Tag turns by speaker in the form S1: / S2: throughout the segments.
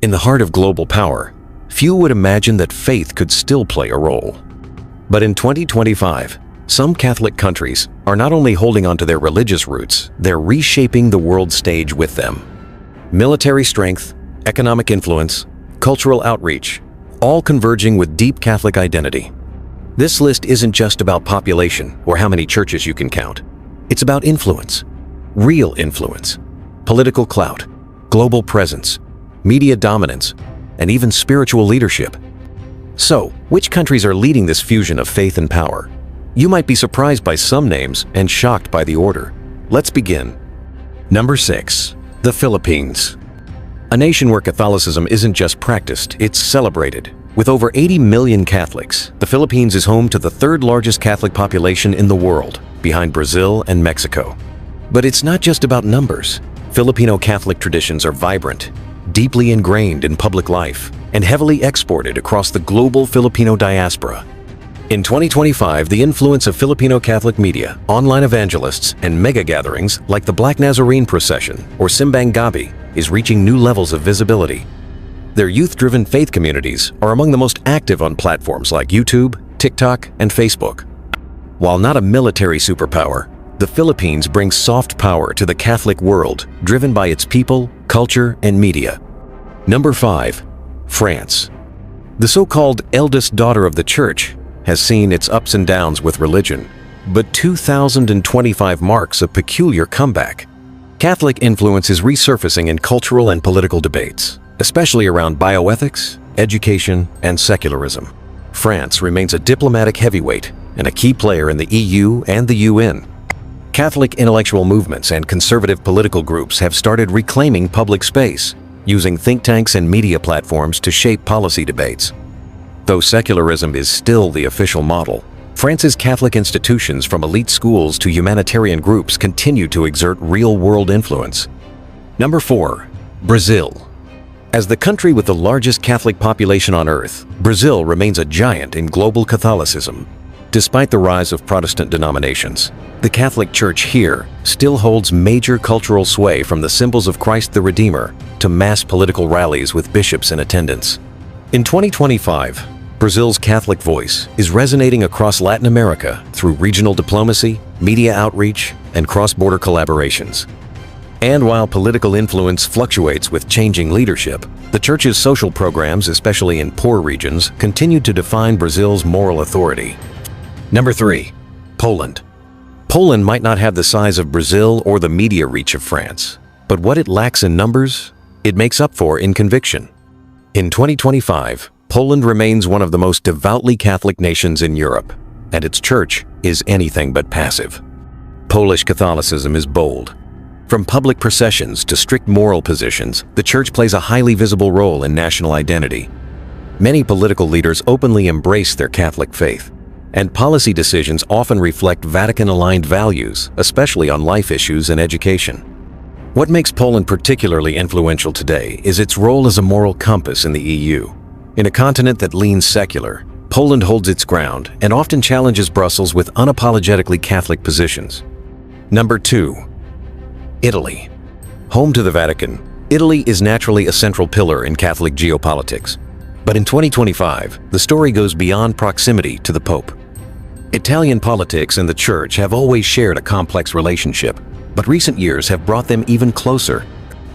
S1: In the heart of global power, few would imagine that faith could still play a role. But in 2025, some Catholic countries are not only holding on to their religious roots, they're reshaping the world stage with them. Military strength, economic influence, cultural outreach, all converging with deep Catholic identity. This list isn't just about population or how many churches you can count. It's about influence, real influence, political clout, global presence, media dominance, and even spiritual leadership. So, which countries are leading this fusion of faith and power? You might be surprised by some names and shocked by the order. Let's begin. Number 6. The Philippines. A nation where Catholicism isn't just practiced, it's celebrated. With over 80 million Catholics, the Philippines is home to the third largest Catholic population in the world, behind Brazil and Mexico. But it's not just about numbers. Filipino Catholic traditions are vibrant, deeply ingrained in public life, and heavily exported across the global Filipino diaspora. In 2025, the influence of Filipino Catholic media, online evangelists, and mega gatherings like the Black Nazarene Procession or Simbang Gabi is reaching new levels of visibility. Their youth-driven faith communities are among the most active on platforms like YouTube, TikTok, and Facebook. While not a military superpower, the Philippines brings soft power to the Catholic world, driven by its people, culture, and media. Number 5. France. The so-called eldest daughter of the Church has seen its ups and downs with religion, but 2025 marks a peculiar comeback. Catholic influence is resurfacing in cultural and political debates, especially around bioethics, education, and secularism. France remains a diplomatic heavyweight and a key player in the EU and the UN. Catholic intellectual movements and conservative political groups have started reclaiming public space, using think tanks and media platforms to shape policy debates. Though secularism is still the official model, France's Catholic institutions from elite schools to humanitarian groups continue to exert real-world influence. Number 4. Brazil. As the country with the largest Catholic population on earth, Brazil remains a giant in global Catholicism. Despite the rise of Protestant denominations, the Catholic Church here still holds major cultural sway, from the symbols of Christ the Redeemer to mass political rallies with bishops in attendance. In 2025, Brazil's Catholic voice is resonating across Latin America through regional diplomacy, media outreach, and cross-border collaborations. And while political influence fluctuates with changing leadership, the Church's social programs, especially in poor regions, continue to define Brazil's moral authority. Number 3. Poland. Poland might not have the size of Brazil or the media reach of France, but what it lacks in numbers, it makes up for in conviction. In 2025, Poland remains one of the most devoutly Catholic nations in Europe, and its church is anything but passive. Polish Catholicism is bold. From public processions to strict moral positions, the church plays a highly visible role in national identity. Many political leaders openly embrace their Catholic faith, and policy decisions often reflect Vatican-aligned values, especially on life issues and education. What makes Poland particularly influential today is its role as a moral compass in the EU. In a continent that leans secular, Poland holds its ground and often challenges Brussels with unapologetically Catholic positions. Number 2. Italy. Home to the Vatican, Italy is naturally a central pillar in Catholic geopolitics. But in 2025, the story goes beyond proximity to the Pope. Italian politics and the Church have always shared a complex relationship, but recent years have brought them even closer.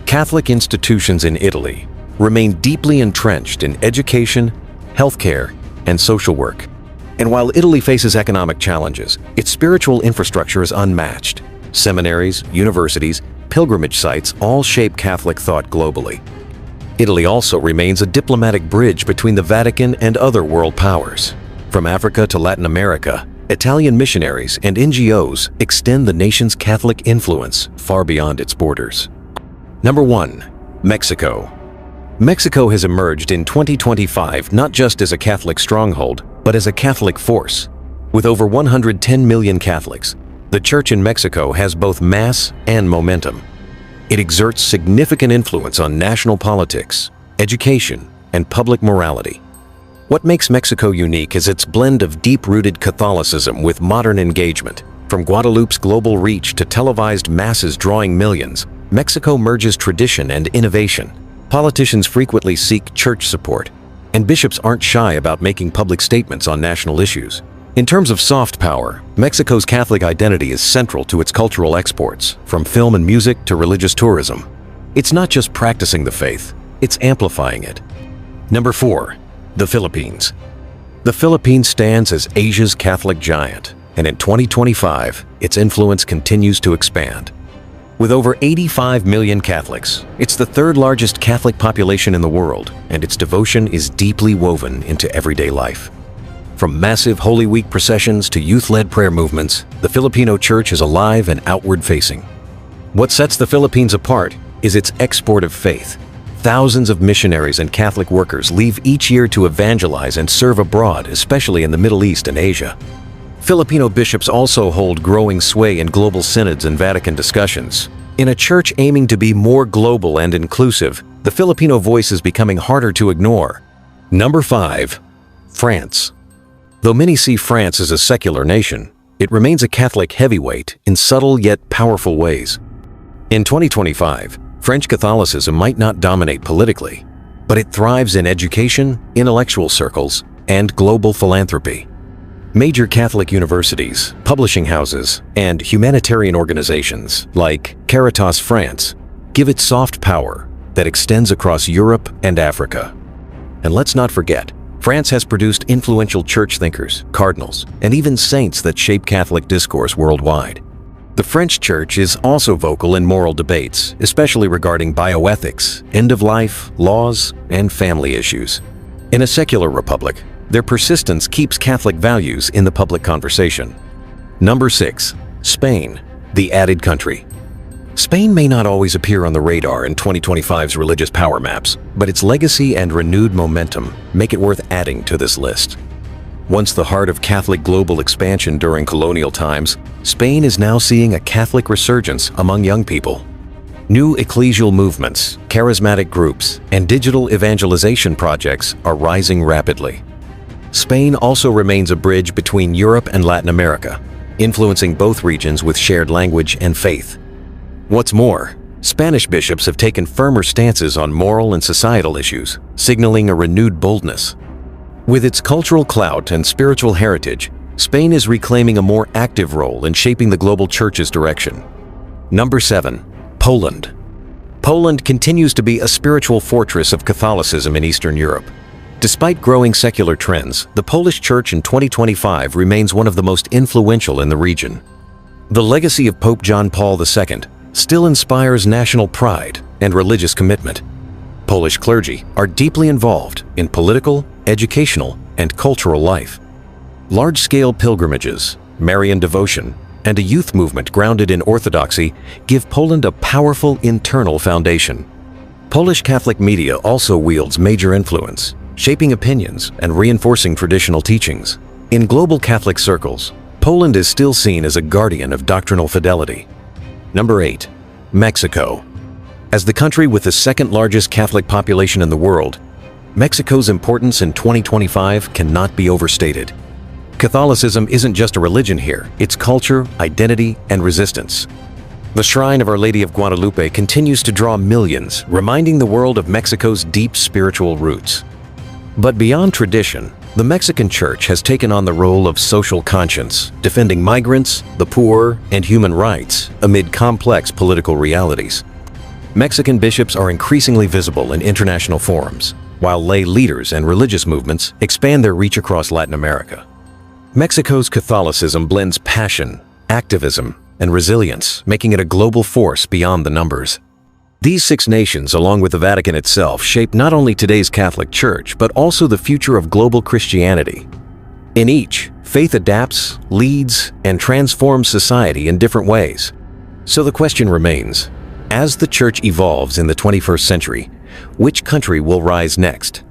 S1: Catholic institutions in Italy remain deeply entrenched in education, healthcare, and social work. And while Italy faces economic challenges, its spiritual infrastructure is unmatched. Seminaries, universities, pilgrimage sites all shape Catholic thought globally. Italy also remains a diplomatic bridge between the Vatican and other world powers. From Africa to Latin America, Italian missionaries and NGOs extend the nation's Catholic influence far beyond its borders. Number 1. Mexico. Mexico has emerged in 2025 not just as a Catholic stronghold, but as a Catholic force. With over 110 million Catholics, the Church in Mexico has both mass and momentum. It exerts significant influence on national politics, education, and public morality. What makes Mexico unique is its blend of deep-rooted Catholicism with modern engagement. From Guadalupe's global reach to televised masses drawing millions, Mexico merges tradition and innovation. Politicians frequently seek church support, and bishops aren't shy about making public statements on national issues. In terms of soft power, Mexico's Catholic identity is central to its cultural exports, from film and music to religious tourism. It's not just practicing the faith, it's amplifying it. Number 4. The Philippines. The Philippines stands as Asia's Catholic giant, and in 2025, its influence continues to expand. With over 85 million Catholics, it's the third largest Catholic population in the world, and its devotion is deeply woven into everyday life. From massive Holy Week processions to youth-led prayer movements, the Filipino Church is alive and outward-facing. What sets the Philippines apart is its export of faith. Thousands of missionaries and Catholic workers leave each year to evangelize and serve abroad, especially in the Middle East and Asia. Filipino bishops also hold growing sway in global synods and Vatican discussions. In a church aiming to be more global and inclusive, the Filipino voice is becoming harder to ignore. Number 5. France. Though many see France as a secular nation, it remains a Catholic heavyweight in subtle yet powerful ways. In 2025, French Catholicism might not dominate politically, but it thrives in education, intellectual circles, and global philanthropy. Major Catholic universities, publishing houses, and humanitarian organizations like Caritas France give it soft power that extends across Europe and Africa. And let's not forget, France has produced influential church thinkers, cardinals, and even saints that shape Catholic discourse worldwide. The French Church is also vocal in moral debates, especially regarding bioethics, end-of-life, laws, and family issues. In a secular republic, their persistence keeps Catholic values in the public conversation. Number 6. Spain, the added country. Spain may not always appear on the radar in 2025's religious power maps, but its legacy and renewed momentum make it worth adding to this list. Once the heart of Catholic global expansion during colonial times, Spain is now seeing a Catholic resurgence among young people. New ecclesial movements, charismatic groups, and digital evangelization projects are rising rapidly. Spain also remains a bridge between Europe and Latin America, influencing both regions with shared language and faith. What's more, Spanish bishops have taken firmer stances on moral and societal issues, signaling a renewed boldness. With its cultural clout and spiritual heritage, Spain is reclaiming a more active role in shaping the global church's direction. Number 7. Poland. Poland continues to be a spiritual fortress of Catholicism in Eastern Europe. Despite growing secular trends, the Polish Church in 2025 remains one of the most influential in the region. The legacy of Pope John Paul II still inspires national pride and religious commitment. Polish clergy are deeply involved in political, educational, and cultural life. Large-scale pilgrimages, Marian devotion, and a youth movement grounded in orthodoxy give Poland a powerful internal foundation. Polish Catholic media also wields major influence, shaping opinions and reinforcing traditional teachings. In global Catholic circles, Poland is still seen as a guardian of doctrinal fidelity. Number 8. Mexico. As the country with the second largest Catholic population in the world, Mexico's importance in 2025 cannot be overstated. Catholicism isn't just a religion here, it's culture, identity, and resistance. The Shrine of Our Lady of Guadalupe continues to draw millions, reminding the world of Mexico's deep spiritual roots. But beyond tradition, the Mexican Church has taken on the role of social conscience, defending migrants, the poor, and human rights amid complex political realities. Mexican bishops are increasingly visible in international forums, while lay leaders and religious movements expand their reach across Latin America. Mexico's Catholicism blends passion, activism, and resilience, making it a global force beyond the numbers. These 6 nations, along with the Vatican itself, shape not only today's Catholic Church, but also the future of global Christianity. In each, faith adapts, leads, and transforms society in different ways. So the question remains, as the Church evolves in the 21st century, which country will rise next?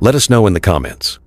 S1: Let us know in the comments.